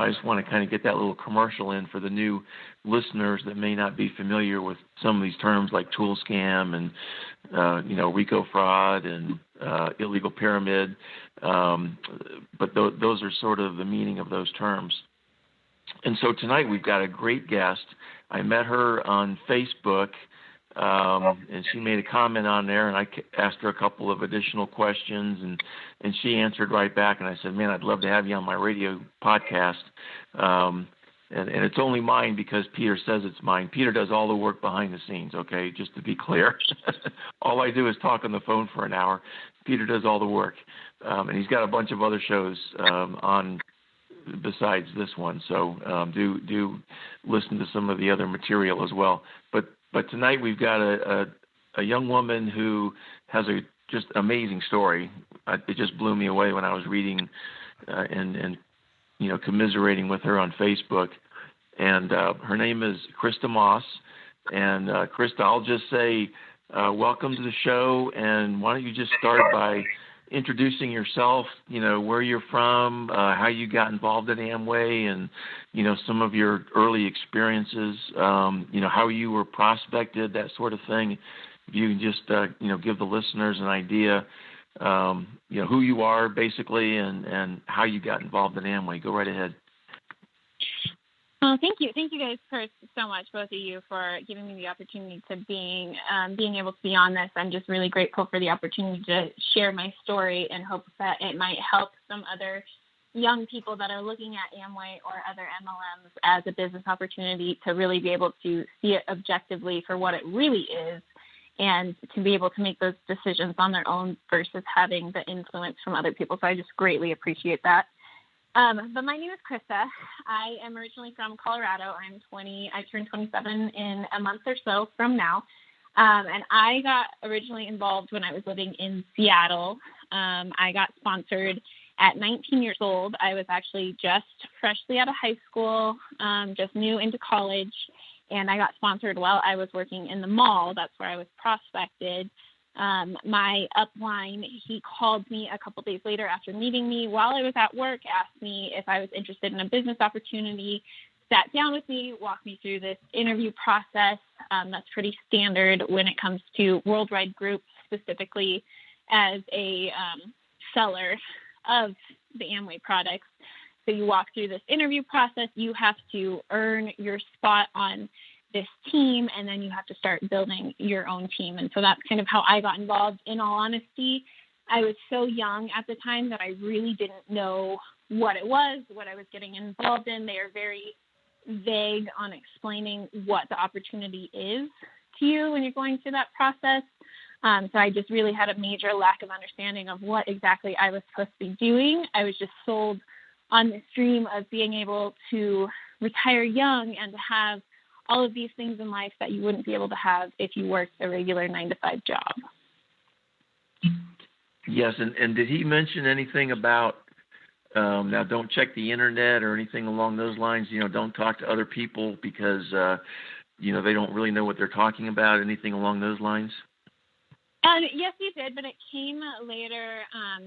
I just want to kind of get that little commercial in for the new listeners that may not be familiar with some of these terms like tool scam and, RICO fraud and illegal pyramid. But those are sort of the meaning of those terms. And so tonight we've got a great guest. I met her on Facebook, and she made a comment on there, and I asked her a couple of additional questions, and she answered right back, and I said, man, I'd love to have you on my radio podcast. And it's only mine because Peter says it's mine. Peter does all the work behind the scenes, okay, just to be clear. All I do is talk on the phone for an hour. Peter does all the work, and he's got a bunch of other shows on besides this one, so do listen to some of the other material as well. But tonight we've got a young woman who has a just amazing story. It just blew me away when I was reading and commiserating with her on Facebook. And her name is Krista Moss. And Krista, I'll just say welcome to the show. And why don't you just start by introducing yourself, where you're from, how you got involved in Amway, and, some of your early experiences, how you were prospected, that sort of thing. If you can just, give the listeners an idea, who you are basically and how you got involved in Amway. Go right ahead. Well, thank you. Thank you guys so much, both of you, for giving me the opportunity to being able to be on this. I'm just really grateful for the opportunity to share my story and hope that it might help some other young people that are looking at Amway or other MLMs as a business opportunity to really be able to see it objectively for what it really is and to be able to make those decisions on their own versus having the influence from other people. So I just greatly appreciate that. But my name is Krista. I am originally from Colorado. I'm 20. I turned 27 in a month or so from now. And I got originally involved when I was living in Seattle. I got sponsored at 19 years old. I was actually just freshly out of high school, just new into college, and I got sponsored while I was working in the mall. That's where I was prospected. My upline, he called me a couple days later after meeting me while I was at work, asked me if I was interested in a business opportunity, sat down with me, walked me through this interview process. That's pretty standard when it comes to Worldwide Group, specifically as a seller of the Amway products. So you walk through this interview process. You have to earn your spot on this team, and then you have to start building your own team. And so that's kind of how I got involved. In all honesty, I was so young at the time that I really didn't know what it was, what I was getting involved in. They are very vague on explaining what the opportunity is to you when you're going through that process. So I just really had a major lack of understanding of what exactly I was supposed to be doing. I was just sold on this dream of being able to retire young and to have all of these things in life that you wouldn't be able to have if you worked a regular 9-to-5 job. Yes, and did he mention anything about, now don't check the internet or anything along those lines, don't talk to other people because, they don't really know what they're talking about, anything along those lines? Yes, he did, but it came later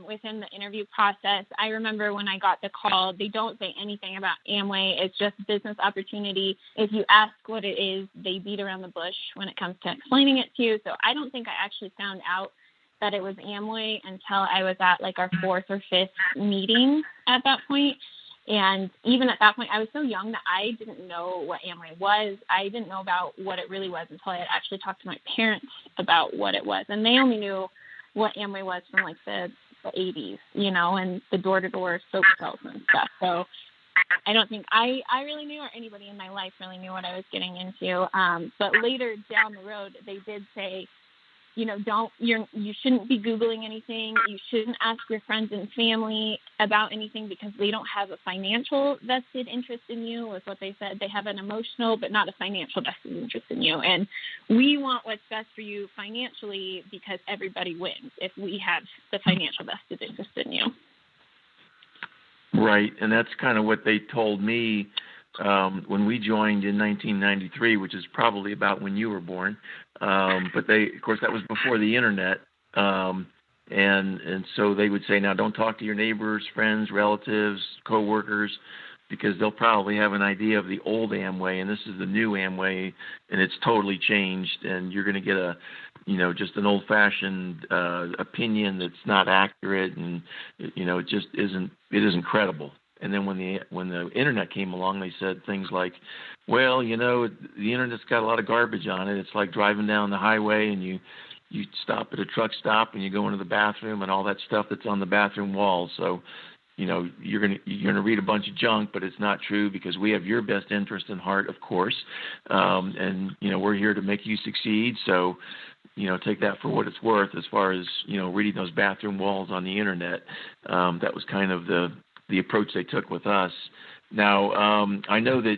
within the interview process. I remember when I got the call, they don't say anything about Amway. It's just business opportunity. If you ask what it is, they beat around the bush when it comes to explaining it to you. So I don't think I actually found out that it was Amway until I was at like our 4th or 5th meeting at that point. And even at that point, I was so young that I didn't know what Amway was. I didn't know about what it really was until I had actually talked to my parents about what it was. And they only knew what Amway was from like the 80s, and the door-to-door soap salesman stuff. So I don't think I really knew, or anybody in my life really knew what I was getting into. But later down the road, they did say, you shouldn't be Googling anything. You shouldn't ask your friends and family about anything because they don't have a financial vested interest in you, was what they said. They have an emotional but not a financial vested interest in you. And we want what's best for you financially because everybody wins if we have the financial vested interest in you. Right, and that's kind of what they told me when we joined in 1993, which is probably about when you were born. But of course, that was before the internet. And so they would say, now don't talk to your neighbors, friends, relatives, coworkers, because they'll probably have an idea of the old Amway, and this is the new Amway, and it's totally changed, and you're going to get a, just an old-fashioned opinion that's not accurate, and it just isn't credible. And then when the internet came along, they said things like, well, the internet's got a lot of garbage on it. It's like driving down the highway and you stop at a truck stop and you go into the bathroom and all that stuff that's on the bathroom walls. So, you're gonna read a bunch of junk, but it's not true because we have your best interest in heart, of course. And we're here to make you succeed. So, take that for what it's worth as far as, reading those bathroom walls on the internet. That was kind of the approach they took with us. Now, I know that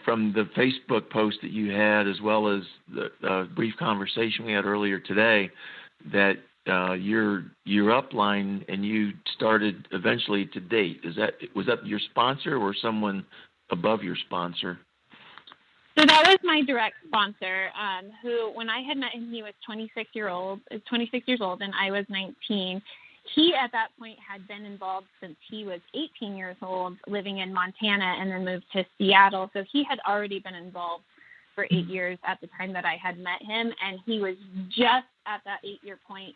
from the Facebook post that you had, as well as the brief conversation we had earlier today, that your upline and you started eventually to date. Was that your sponsor or someone above your sponsor? So that was my direct sponsor, who, when I had met him, he was 26 years old, and I was 19. He, at that point, had been involved since he was 18 years old, living in Montana, and then moved to Seattle. So he had already been involved for 8 years at the time that I had met him, and he was just at that 8-year point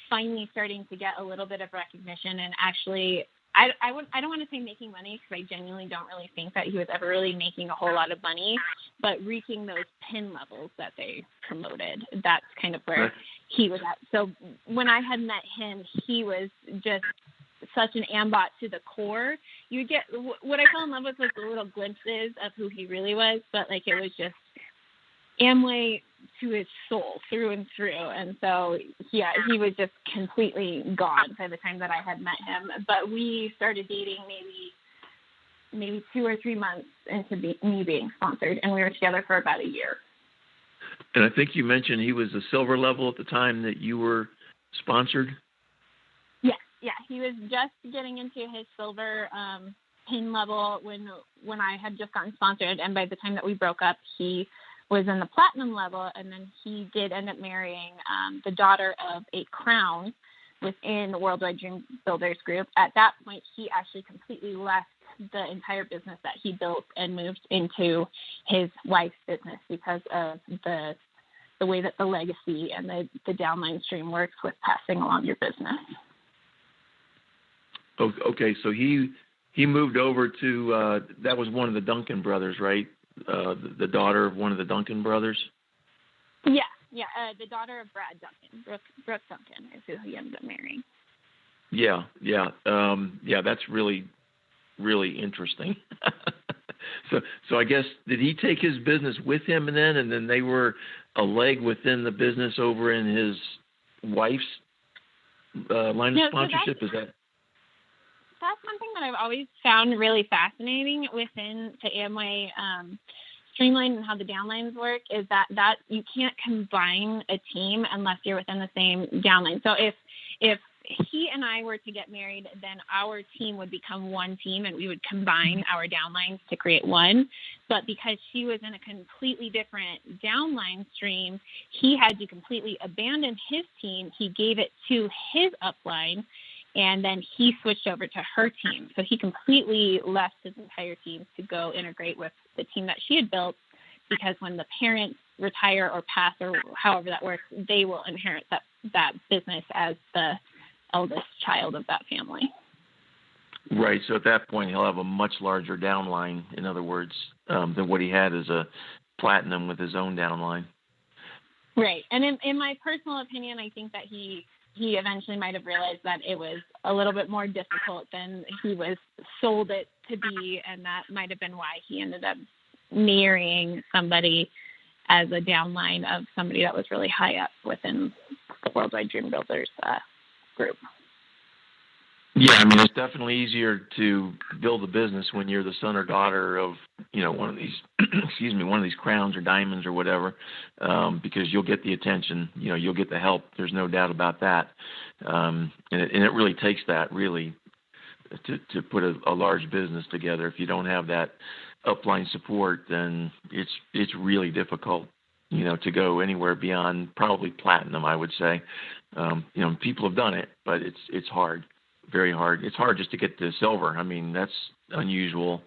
finally starting to get a little bit of recognition and actually, I don't want to say making money, because I genuinely don't really think that he was ever really making a whole lot of money, but reaching those pin levels that they promoted. That's kind of where he was at. So when I had met him, he was just such an ambot to the core. You get what I fell in love with was the little glimpses of who he really was, but like it was just Amway to his soul through and through. And so, yeah, he was just completely gone by the time that I had met him. But we started dating maybe 2 or 3 months into me being sponsored, and we were together for about a year. And I think you mentioned he was a silver level at the time that you were sponsored? Yeah, he was just getting into his silver pin level when I had just gotten sponsored, and by the time that we broke up, he was in the platinum level, and then he did end up marrying the daughter of a crown within the Worldwide Dream Builders group. At that point, he actually completely left the entire business that he built and moved into his wife's business because of the way that the legacy and the downline stream works with passing along your business. Okay, so he moved over to that was one of the Duncan brothers, right? The daughter of one of the Duncan brothers? Yeah, the daughter of Brad Duncan, Brooke Duncan is who he ended up marrying. Yeah, that's really, really interesting. So I guess, did he take his business with him and then they were a leg within the business over in his wife's line of sponsorship? So that's something that I've always found really fascinating within the Amway streamline and how the downlines work, is that you can't combine a team unless you're within the same downline. So if he and I were to get married, then our team would become one team and we would combine our downlines to create one. But because she was in a completely different downline stream, he had to completely abandon his team. He gave it to his upline, and then he switched over to her team. So he completely left his entire team to go integrate with the team that she had built, because when the parents retire or pass or however that works, they will inherit that business as the eldest child of that family. Right. So at that point, he'll have a much larger downline, in other words, than what he had as a platinum with his own downline. Right. And in my personal opinion, I think that he eventually might have realized that it was a little bit more difficult than he was sold it to be, and that might have been why he ended up marrying somebody as a downline of somebody that was really high up within the Worldwide Dream Builders group. Yeah, I mean, it's definitely easier to build a business when you're the son or daughter of, one of these, one of these crowns or diamonds or whatever, because you'll get the attention, you'll get the help. There's no doubt about that. And it really takes that, really, to put a large business together. If you don't have that upline support, then it's really difficult, to go anywhere beyond probably platinum, I would say. People have done it, but it's hard. Very hard. It's hard just to get to silver. I mean, that's unusual.